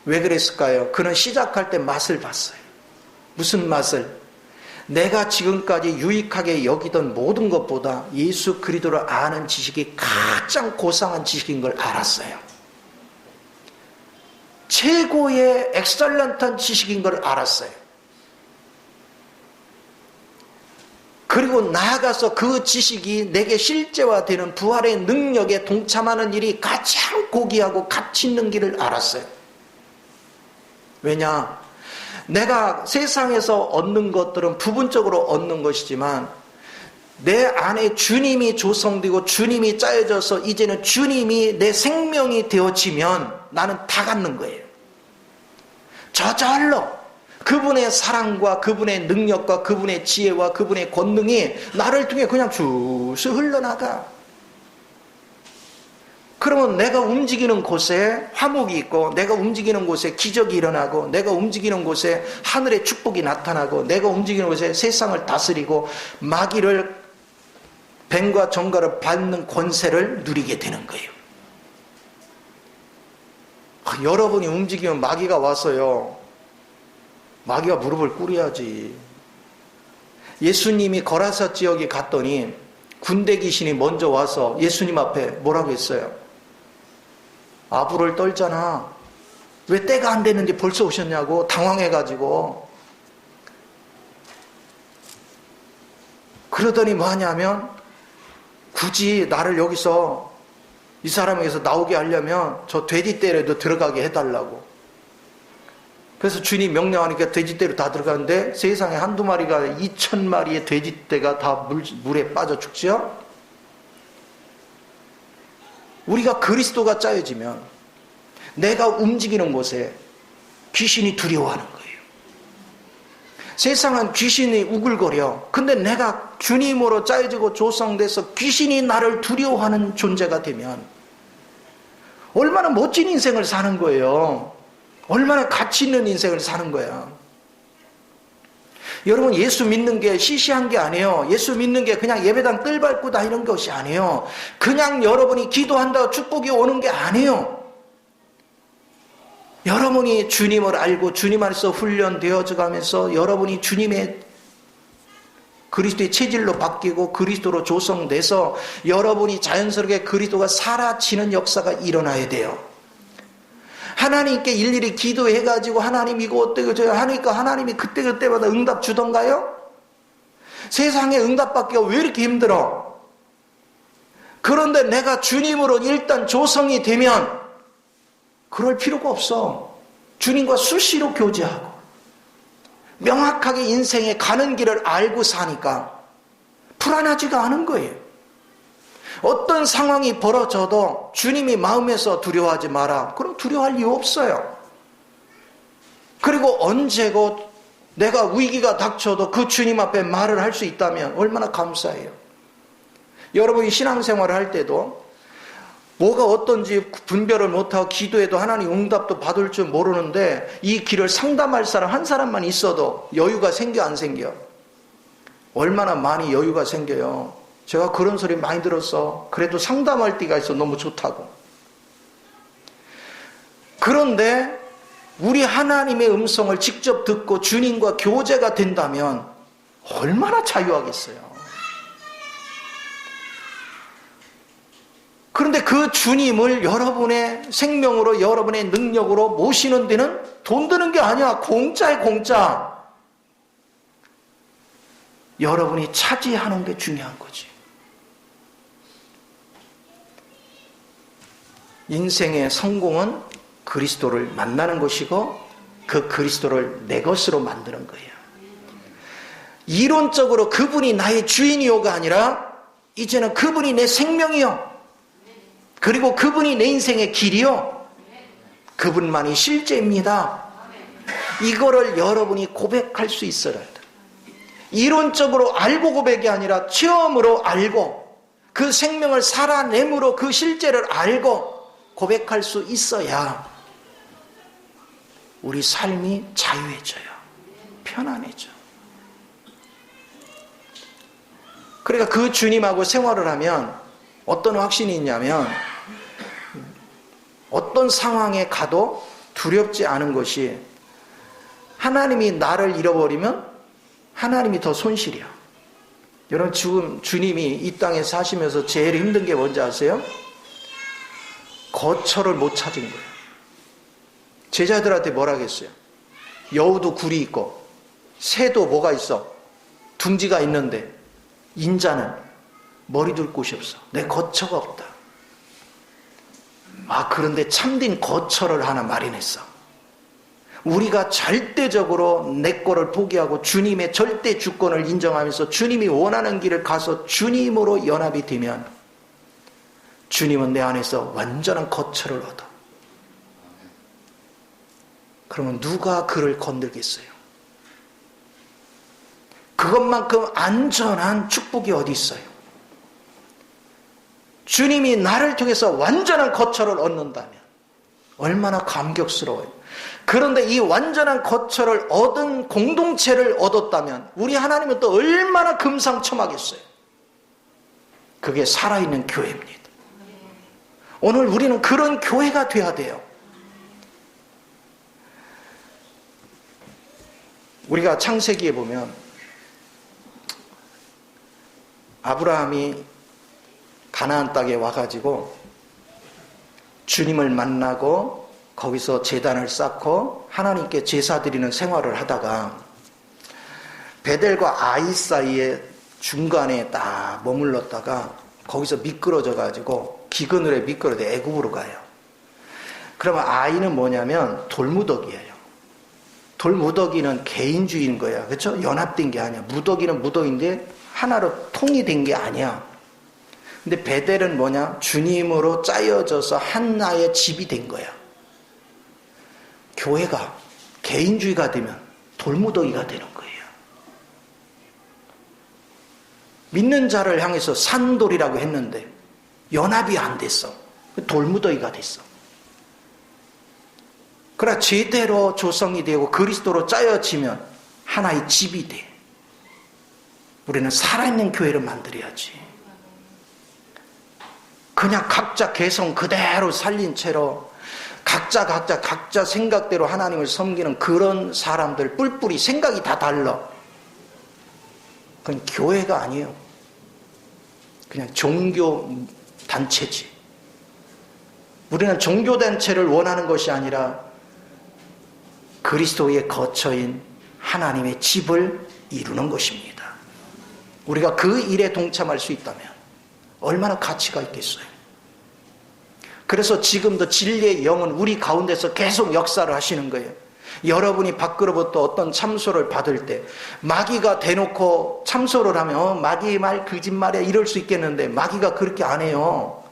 왜 그랬을까요? 그는 시작할 때 맛을 봤어요. 무슨 맛을? 내가 지금까지 유익하게 여기던 모든 것보다 예수 그리스도를 아는 지식이 가장 고상한 지식인 걸 알았어요. 최고의 엑셀런트한 지식인 걸 알았어요. 그리고 나아가서 그 지식이 내게 실제화되는 부활의 능력에 동참하는 일이 가장 고귀하고 가치 있는 길을 알았어요. 왜냐? 내가 세상에서 얻는 것들은 부분적으로 얻는 것이지만 내 안에 주님이 조성되고 주님이 짜여져서 이제는 주님이 내 생명이 되어지면 나는 다 갖는 거예요. 저절로 그분의 사랑과 그분의 능력과 그분의 지혜와 그분의 권능이 나를 통해 그냥 쭉 흘러나가. 그러면 내가 움직이는 곳에 화목이 있고 내가 움직이는 곳에 기적이 일어나고 내가 움직이는 곳에 하늘의 축복이 나타나고 내가 움직이는 곳에 세상을 다스리고 마귀를 뱀과 정갈을 받는 권세를 누리게 되는 거예요. 여러분이 움직이면 마귀가 와서요. 마귀가 무릎을 꿇어야지. 예수님이 거라사 지역에 갔더니 군대 귀신이 먼저 와서 예수님 앞에 뭐라고 했어요? 아부를 떨잖아. 왜 때가 안 됐는데 벌써 오셨냐고 당황해가지고. 그러더니 뭐 하냐면 굳이 나를 여기서 이 사람에게서 나오게 하려면 저 돼지떼라도 들어가게 해달라고. 그래서 주님 명령하니까 돼지떼로 다 들어가는데 세상에 한두 마리가 2,000마리의 돼지떼가 다 물에 빠져 죽죠. 우리가 그리스도가 짜여지면 내가 움직이는 곳에 귀신이 두려워하는 거예요. 세상은 귀신이 우글거려. 근데 내가 주님으로 짜여지고 조성돼서 귀신이 나를 두려워하는 존재가 되면 얼마나 멋진 인생을 사는 거예요. 얼마나 가치 있는 인생을 사는 거야. 여러분, 예수 믿는 게 시시한 게 아니에요. 예수 믿는 게 그냥 예배당 뜰 밟고 다니는 것이 아니에요. 그냥 여러분이 기도한다고 축복이 오는 게 아니에요. 여러분이 주님을 알고 주님 안에서 훈련되어져 가면서 여러분이 주님의 그리스도의 체질로 바뀌고 그리스도로 조성돼서 여러분이 자연스럽게 그리스도가 사라지는 역사가 일어나야 돼요. 하나님께 일일이 기도해가지고 하나님 이거 어떻게 줘요? 하니까 하나님이 그때마다 응답 주던가요? 세상에 응답받기가 왜 이렇게 힘들어? 그런데 내가 주님으로 일단 조성이 되면 그럴 필요가 없어. 주님과 수시로 교제하고 명확하게 인생에 가는 길을 알고 사니까 불안하지가 않은 거예요. 어떤 상황이 벌어져도 주님이 마음에서 두려워하지 마라. 그럼 두려워할 이유 없어요. 그리고 언제고 내가 위기가 닥쳐도 그 주님 앞에 말을 할 수 있다면 얼마나 감사해요. 여러분이 신앙생활을 할 때도 뭐가 어떤지 분별을 못하고 기도해도 하나님 응답도 받을 줄 모르는데 이 길을 상담할 사람 한 사람만 있어도 여유가 생겨 안 생겨? 얼마나 많이 여유가 생겨요. 제가 그런 소리 많이 들었어. 그래도 상담할 때가 있어. 너무 좋다고. 그런데 우리 하나님의 음성을 직접 듣고 주님과 교제가 된다면 얼마나 자유하겠어요. 그런데 그 주님을 여러분의 생명으로 여러분의 능력으로 모시는 데는 돈 드는 게 아니야. 공짜야, 공짜. 여러분이 차지하는 게 중요한 거지. 인생의 성공은 그리스도를 만나는 것이고 그 그리스도를 내 것으로 만드는 거예요. 이론적으로 그분이 나의 주인이요가 아니라 이제는 그분이 내 생명이요. 그리고 그분이 내 인생의 길이요. 그분만이 실제입니다. 이거를 여러분이 고백할 수 있어야 돼. 이론적으로 알고 고백이 아니라 체험으로 알고 그 생명을 살아내므로 그 실제를 알고 고백할 수 있어야 우리 삶이 자유해져요. 편안해져. 그러니까 그 주님하고 생활을 하면 어떤 확신이 있냐면 어떤 상황에 가도 두렵지 않은 것이 하나님이 나를 잃어버리면 하나님이 더 손실이야. 여러분 지금 주님이 이 땅에 사시면서 제일 힘든 게 뭔지 아세요? 거처를 못 찾은 거예요. 제자들한테 뭐라 하겠어요? 여우도 굴이 있고 새도 뭐가 있어? 둥지가 있는데 인자는 머리 둘 곳이 없어. 내 거처가 없다. 그런데 참된 거처를 하나 마련했어. 우리가 절대적으로 내 거를 포기하고 주님의 절대 주권을 인정하면서 주님이 원하는 길을 가서 주님으로 연합이 되면 주님은 내 안에서 완전한 거처를 얻어. 그러면 누가 그를 건들겠어요? 그것만큼 안전한 축복이 어디 있어요? 주님이 나를 통해서 완전한 거처를 얻는다면 얼마나 감격스러워요. 그런데 이 완전한 거처를 얻은 공동체를 얻었다면 우리 하나님은 또 얼마나 금상첨화겠어요. 그게 살아있는 교회입니다. 오늘 우리는 그런 교회가 돼야 돼요. 우리가 창세기에 보면 아브라함이 가나안 땅에 와가지고 주님을 만나고 거기서 제단을 쌓고 하나님께 제사 드리는 생활을 하다가 베델과 아이 사이에 중간에 딱 머물렀다가 거기서 미끄러져 가지고 기근을에 미끄러져 애굽으로 가요. 그러면 아이는 뭐냐면 돌무더기예요. 돌무더기는 개인주의인 거야. 그렇죠? 연합된 게 아니야. 무더기는 무더기인데 하나로 통이 된 게 아니야. 근데 베델은 뭐냐? 주님으로 짜여져서 하나의 집이 된 거야. 교회가 개인주의가 되면 돌무더기가 되는 거예요. 믿는 자를 향해서 산돌이라고 했는데 연합이 안 됐어. 돌무더기가 됐어. 그러나 제대로 조성이 되고 그리스도로 짜여지면 하나의 집이 돼. 우리는 살아있는 교회를 만들어야지. 그냥 각자 개성 그대로 살린 채로 각자 생각대로 하나님을 섬기는 그런 사람들, 뿔뿔이 생각이 다 달라. 그건 교회가 아니에요. 그냥 종교 단체지. 우리는 종교 단체를 원하는 것이 아니라 그리스도의 거처인 하나님의 집을 이루는 것입니다. 우리가 그 일에 동참할 수 있다면 얼마나 가치가 있겠어요. 그래서 지금도 진리의 영은 우리 가운데서 계속 역사를 하시는 거예요. 여러분이 밖으로부터 어떤 참소를 받을 때 마귀가 대놓고 참소를 하면 마귀의 말 거짓말이야 이럴 수 있겠는데 마귀가 그렇게 안 해요.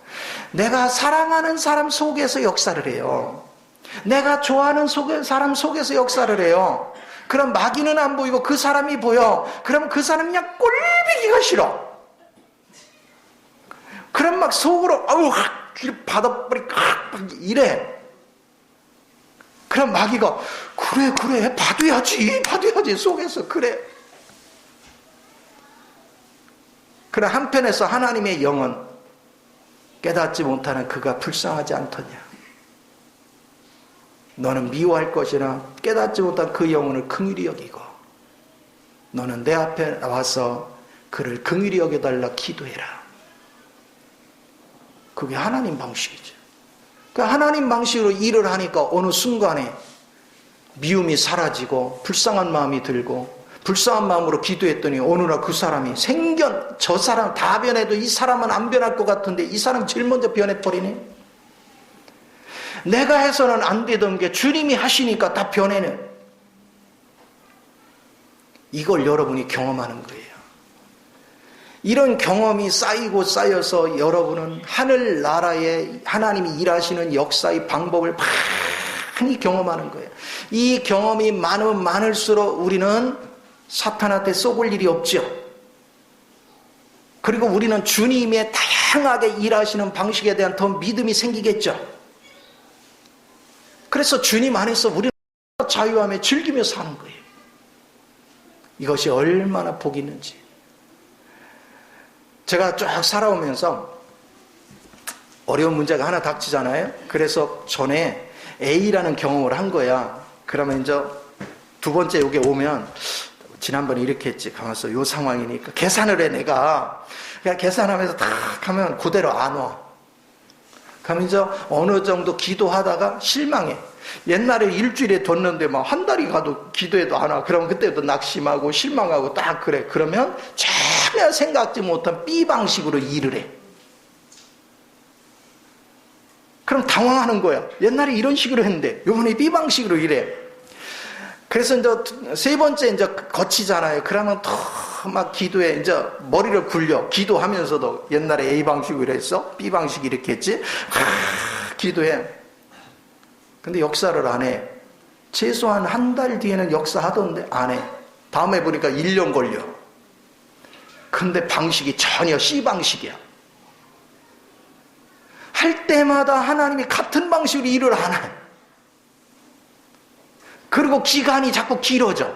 내가 사랑하는 사람 속에서 역사를 해요. 내가 좋아하는 사람 속에서 역사를 해요. 그럼 마귀는 안 보이고 그 사람이 보여. 그럼 그 사람이 그냥 꼴보기가 싫어. 그럼 막 속으로 받아버리 이래. 그럼 마귀가 그래 받아야지 속에서 그래. 그러나 한편에서 하나님의 영은 깨닫지 못하는 그가 불쌍하지 않더냐. 너는 미워할 것이나 깨닫지 못한 그 영혼을 긍휼히 여기고 너는 내 앞에 나와서 그를 긍휼히 여겨달라 기도해라. 그게 하나님 방식이죠. 그러니까 하나님 방식으로 일을 하니까 어느 순간에 미움이 사라지고 불쌍한 마음이 들고 불쌍한 마음으로 기도했더니 어느 날 그 사람이 저 사람 다 변해도 이 사람은 안 변할 것 같은데 이 사람 제일 먼저 변해버리네. 내가 해서는 안 되던 게 주님이 하시니까 다 변해네. 이걸 여러분이 경험하는 거예요. 이런 경험이 쌓이고 쌓여서 여러분은 하늘나라에 하나님이 일하시는 역사의 방법을 많이 경험하는 거예요. 이 경험이 많으면 많을수록 우리는 사탄한테 쏘을 일이 없죠. 그리고 우리는 주님의 다양하게 일하시는 방식에 대한 더 믿음이 생기겠죠. 그래서 주님 안에서 우리는 자유함에 즐기며 사는 거예요. 이것이 얼마나 복이 있는지. 제가 쭉 살아오면서 어려운 문제가 하나 닥치잖아요. 그래서 전에 A라는 경험을 한 거야. 그러면 이제 두 번째 여기 오면 지난번에 이렇게 했지. 가만있어. 요 상황이니까 계산을 해 내가. 그냥 계산하면서 딱 하면 그대로 안 와. 그러면 이제 어느 정도 기도하다가 실망해. 옛날에 일주일에 뒀는데 막 한 달이 가도 기도해도 안 와. 그러면 그때도 낙심하고 실망하고 딱 그래. 그러면 전혀 생각지 못한 B 방식으로 일을 해. 그럼 당황하는 거야. 옛날에 이런 식으로 했는데 이번에 B 방식으로 일해. 그래서 이제 세 번째 이제 거치잖아요. 그러면 더 막 기도해. 이제 머리를 굴려. 기도하면서도 옛날에 A 방식으로 했어. B 방식 이렇게 했지. 기도해. 근데 역사를 안 해. 최소한 한 달 뒤에는 역사하던데 안 해. 다음에 보니까 1년 걸려. 근데 방식이 전혀 C 방식이야. 할 때마다 하나님이 같은 방식으로 일을 안 해. 그리고 기간이 자꾸 길어져.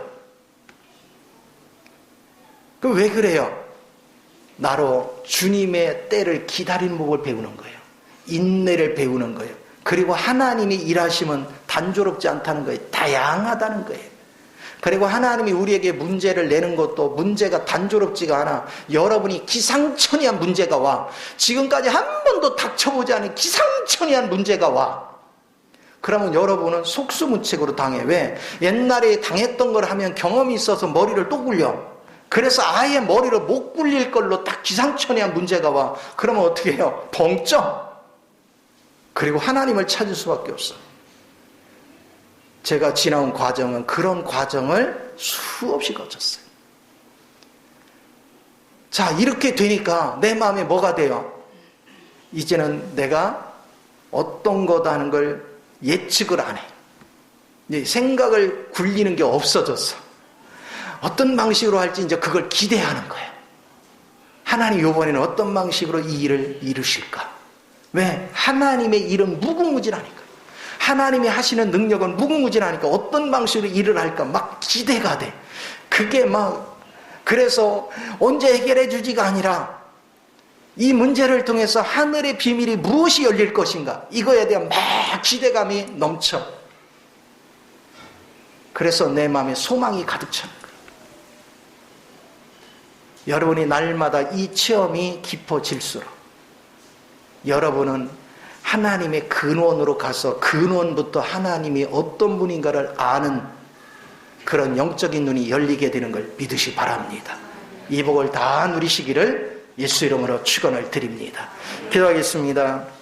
그럼 왜 그래요? 나로 주님의 때를 기다리는 법을 배우는 거예요. 인내를 배우는 거예요. 그리고 하나님이 일하시면 단조롭지 않다는 거예요. 다양하다는 거예요. 그리고 하나님이 우리에게 문제를 내는 것도 문제가 단조롭지가 않아. 여러분이 기상천외한 문제가 와. 지금까지 한 번도 닥쳐보지 않은 기상천외한 문제가 와. 그러면 여러분은 속수무책으로 당해. 왜? 옛날에 당했던 걸 하면 경험이 있어서 머리를 또 굴려. 그래서 아예 머리를 못 굴릴 걸로 딱 기상천외한 문제가 와. 그러면 어떻게 해요? 벙쪄. 그리고 하나님을 찾을 수밖에 없어. 제가 지나온 과정은 그런 과정을 수없이 거쳤어요. 자, 이렇게 되니까 내 마음에 뭐가 돼요? 이제는 내가 어떤 거다 하는 걸 예측을 안 해. 이제 생각을 굴리는 게 없어졌어. 어떤 방식으로 할지 이제 그걸 기대하는 거예요. 하나님 이번에는 어떤 방식으로 이 일을 이루실까? 왜? 하나님의 일은 무궁무진하니까. 하나님이 하시는 능력은 무궁무진하니까 어떤 방식으로 일을 할까 막 기대가 돼. 그게 막 그래서 언제 해결해 주지가 아니라 이 문제를 통해서 하늘의 비밀이 무엇이 열릴 것인가 이거에 대한 막 기대감이 넘쳐. 그래서 내 마음에 소망이 가득 차는 거예요. 여러분이 날마다 이 체험이 깊어질수록 여러분은 하나님의 근원으로 가서 근원부터 하나님이 어떤 분인가를 아는 그런 영적인 눈이 열리게 되는 걸 믿으시 바랍니다. 이 복을 다 누리시기를 예수 이름으로 축원을 드립니다. 기도하겠습니다.